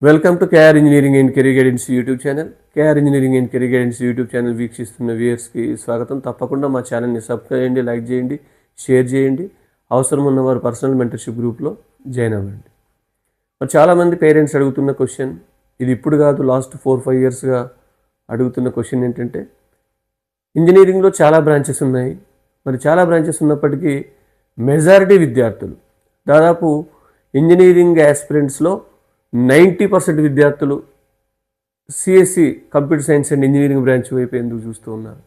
Welcome to KR engineering and career guidance YouTube channel. KR engineering and career guidance YouTube channel వీక్షిస్తున్న వ్యూయర్స్కి స్వాగతం. తప్పకుండా మా ఛానల్ని సబ్స్క్రైబ్ చేయండి, లైక్ చేయండి, షేర్ చేయండి. అవసరం ఉన్నవారు పర్సనల్ మెంటర్షిప్ గ్రూప్లో జాయిన్ అవ్వండి. మరి చాలామంది పేరెంట్స్ అడుగుతున్న క్వశ్చన్, ఇది ఇప్పుడు కాదు, లాస్ట్ 4-5 ఇయర్స్గా అడుగుతున్న క్వశ్చన్ ఏంటంటే, ఇంజనీరింగ్లో చాలా బ్రాంచెస్ ఉన్నాయి. మరి చాలా బ్రాంచెస్ ఉన్నప్పటికీ మెజారిటీ విద్యార్థులు, దాదాపు ఇంజనీరింగ్ యాస్పిరెంట్స్లో 90% విద్యార్థులు CSC computer science and engineering branch వైపు ఎందుకు చూస్తూ ఉన్నారు?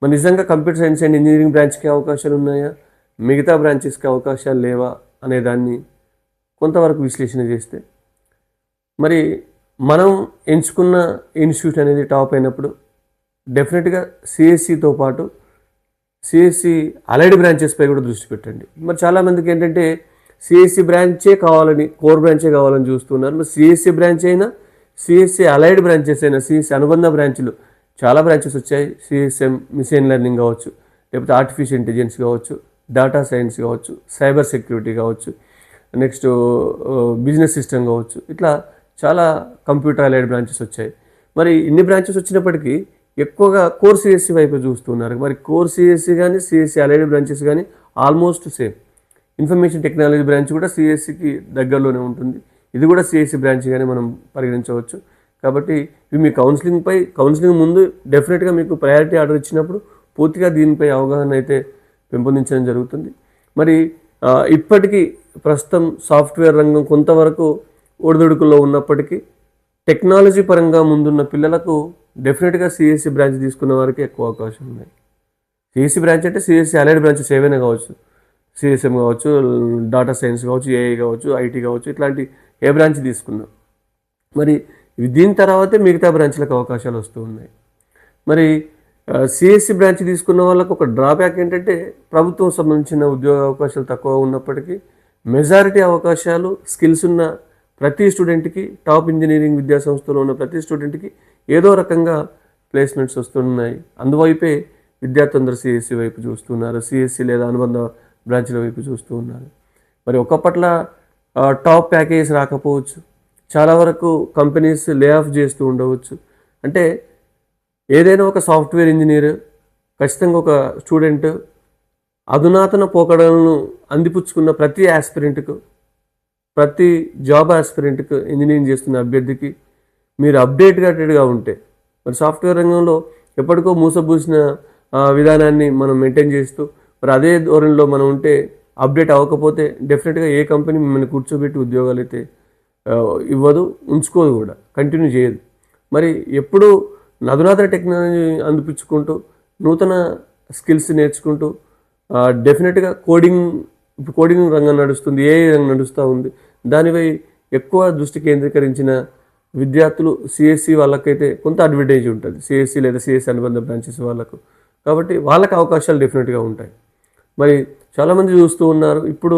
మరి నిజంగా కంప్యూటర్ సైన్స్ అండ్ ఇంజనీరింగ్ బ్రాంచ్కి అవకాశాలు ఉన్నాయా, మిగతా బ్రాంచెస్కి అవకాశాలు లేవా అనే దాన్ని కొంతవరకు విశ్లేషణ చేస్తే, మరి మనం ఎంచుకున్న ఇన్స్టిట్యూట్ అనేది టాప్ అయినప్పుడు డెఫినెట్గా సిఎస్సితో పాటు సిఎస్సి అలైడ్ బ్రాంచెస్పై కూడా దృష్టి పెట్టండి. మరి చాలామందికి ఏంటంటే సిఎస్సి బ్రాంచే కావాలని, కోర్ బ్రాంచే కావాలని చూస్తున్నారు. మరి సిఎస్సి బ్రాంచ్ అయినా, సిఎస్సి అలైడ్ బ్రాంచెస్ అయినా, సిఎస్సి అనుబంధ బ్రాంచ్లు చాలా బ్రాంచెస్ వచ్చాయి. సిఎస్ఎం మిషన్ లెర్నింగ్ కావచ్చు, లేకపోతే ఆర్టిఫిషియల్ ఇంటెలిజెన్స్ కావచ్చు, డేటా సైన్స్ కావచ్చు, సైబర్ సెక్యూరిటీ కావచ్చు, నెక్స్ట్ బిజినెస్ సిస్టమ్ కావచ్చు, ఇట్లా చాలా కంప్యూటర్ అలైడ్ బ్రాంచెస్ వచ్చాయి. మరి ఇన్ని బ్రాంచెస్ వచ్చినప్పటికీ ఎక్కువగా కోర్ సిఎస్సి వైపు చూస్తున్నారు. మరి కోర్ సిఎస్సి కానీ, సిఎస్సి అలైడ్ బ్రాంచెస్ కానీ almost same. Information technology branch కూడా సిఎస్సికి దగ్గరలోనే ఉంటుంది. ఇది కూడా సిఎస్సి బ్రాంచ్గానే మనం పరిగణించవచ్చు. కాబట్టి ఇవి మీ కౌన్సిలింగ్ ముందు డెఫినెట్గా మీకు ప్రయారిటీ ఆర్డర్ ఇచ్చినప్పుడు పూర్తిగా దీనిపై అవగాహన అయితే పెంపొందించడం జరుగుతుంది. మరి ఇప్పటికీ ప్రస్తుతం సాఫ్ట్వేర్ రంగం కొంతవరకు ఒడిదుడుకుల్లో ఉన్నప్పటికీ టెక్నాలజీ పరంగా ముందున్న పిల్లలకు డెఫినెట్గా సిఎస్సి బ్రాంచ్ తీసుకున్న వారికి ఎక్కువ అవకాశం ఉన్నాయి. సిఎస్సి బ్రాంచ్ అంటే సిఎస్సి అలైడ్ బ్రాంచెస్ ఏవైనా కావచ్చు, సిఎస్ఎం కావచ్చు, డేటా సైన్స్ కావచ్చు, ఏఐ కావచ్చు, ఐటీ కావచ్చు, ఇట్లాంటి ఏ బ్రాంచ్ తీసుకున్నాం. మరి దీని తర్వాతే మిగతా బ్రాంచ్లకు అవకాశాలు వస్తూ ఉన్నాయి. మరి సిఎస్సి బ్రాంచ్ తీసుకున్న వాళ్ళకు ఒక డ్రాబ్యాక్ ఏంటంటే, ప్రభుత్వం సంబంధించిన ఉద్యోగ అవకాశాలు తక్కువ ఉన్నప్పటికీ మెజారిటీ అవకాశాలు స్కిల్స్ ఉన్న ప్రతి స్టూడెంట్కి, టాప్ ఇంజనీరింగ్ విద్యా సంస్థలో ఉన్న ప్రతి స్టూడెంట్కి ఏదో రకంగా ప్లేస్మెంట్స్ వస్తున్నాయి. అందువైపే విద్యార్థులందరూ సిఎస్సి వైపు చూస్తున్నారు, సిఎస్సి లేదా అనుబంధ బ్రాంచ్ల వైపు చూస్తూ ఉన్నారు. మరి ఒకప్పట్ల టాప్ ప్యాకేజ్ రాకపోవచ్చు, చాలా వరకు కంపెనీస్ లే ఆఫ్ చేస్తూ ఉండవచ్చు. అంటే ఏదైనా ఒక సాఫ్ట్వేర్ ఇంజనీర్, ఖచ్చితంగా ఒక స్టూడెంట్ అధునాతన పోకడలను అందిపుచ్చుకున్న ప్రతి యాస్పిరెంట్కు, ప్రతి జాబ్ యాస్పిరెంట్కు, ఇంజనీరింగ్ చేస్తున్న అభ్యర్థికి మీరు అప్డేటెడ్గా ఉంటే, మరి సాఫ్ట్వేర్ రంగంలో ఎప్పటికో మూసబూసిన విధానాన్ని మనం మెయింటైన్ చేస్తూ మరి అదే ధోరణిలో మనం ఉంటే, అప్డేట్ అవ్వకపోతే డెఫినెట్గా ఏ కంపెనీ మిమ్మల్ని కూర్చోబెట్టి ఉద్యోగాలు అయితే ఇవ్వదు, ఉంచుకోదు కూడా, కంటిన్యూ చేయదు. మరి ఎప్పుడూ అధునాతన టెక్నాలజీ అందిపుచ్చుకుంటూ, నూతన స్కిల్స్ నేర్చుకుంటూ, డెఫినెట్గా ఇప్పుడు కోడింగ్ రంగం నడుస్తుంది, ఏఐ రంగం నడుస్తూ ఉంది. దానిపై ఎక్కువ దృష్టి కేంద్రీకరించిన విద్యార్థులు సిఎస్సి వాళ్ళకైతే కొంత అడ్వాంటేజ్ ఉంటుంది, సిఎస్సి లేదా సిఎస్సి అనుబంధ బ్రాంచెస్ వాళ్ళకు. కాబట్టి వాళ్ళకి అవకాశాలు డెఫినెట్గా ఉంటాయి. మరి చాలామంది చూస్తూ ఉన్నారు. ఇప్పుడు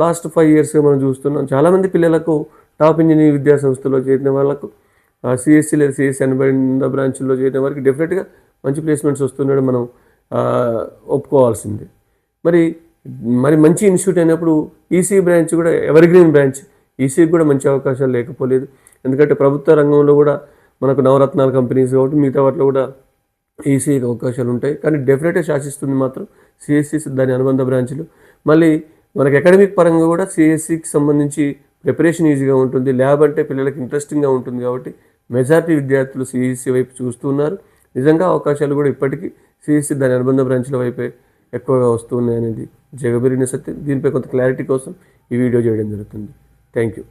లాస్ట్ 5 ఇయర్స్గా మనం చూస్తున్నాం, చాలామంది పిల్లలకు టాప్ ఇంజనీరింగ్ విద్యా సంస్థలో చేరిన వాళ్ళకు, సిఎస్సి లేదా సిఎస్సి అనుబంధ బ్రాంచ్లో చేరిన వారికి డెఫినెట్గా మంచి ప్లేస్మెంట్స్ వస్తున్నాడు, మనం ఒప్పుకోవాల్సిందే. మరి మంచి ఇన్స్టిట్యూట్ అయినప్పుడు ఈసీ బ్రాంచ్ కూడా ఎవర్గ్రీన్ బ్రాంచ్, ఈసీకి కూడా మంచి అవకాశాలు లేకపోలేదు. ఎందుకంటే ప్రభుత్వ రంగంలో కూడా మనకు నవరత్నాల కంపెనీస్ కాబట్టి మిగతా వాటిలో కూడా ఈసీకి అవకాశాలు ఉంటాయి. కానీ డెఫినెట్గా శాసిస్తుంది మాత్రం సిఎస్సి, దాని అనుబంధ బ్రాంచ్లు. మళ్ళీ మనకి అకాడమిక్ పరంగా కూడా సిఎస్సికి సంబంధించి ప్రిపరేషన్ ఈజీగా ఉంటుంది, ల్యాబ్ అంటే పిల్లలకి ఇంట్రెస్టింగ్గా ఉంటుంది. కాబట్టి మెజారిటీ విద్యార్థులు సిఎస్సి వైపు చూస్తున్నారు. నిజంగా అవకాశాలు కూడా ఇప్పటికీ సిఎస్సి, దాని అనుబంధ బ్రాంచ్ల వైపే ఎక్కువగా వస్తున్నాయి అనేది జగబెరిగిన సత్యం. దీనిపై కొంత క్లారిటీ కోసం ఈ వీడియో చేయడం జరుగుతుంది. Thank you.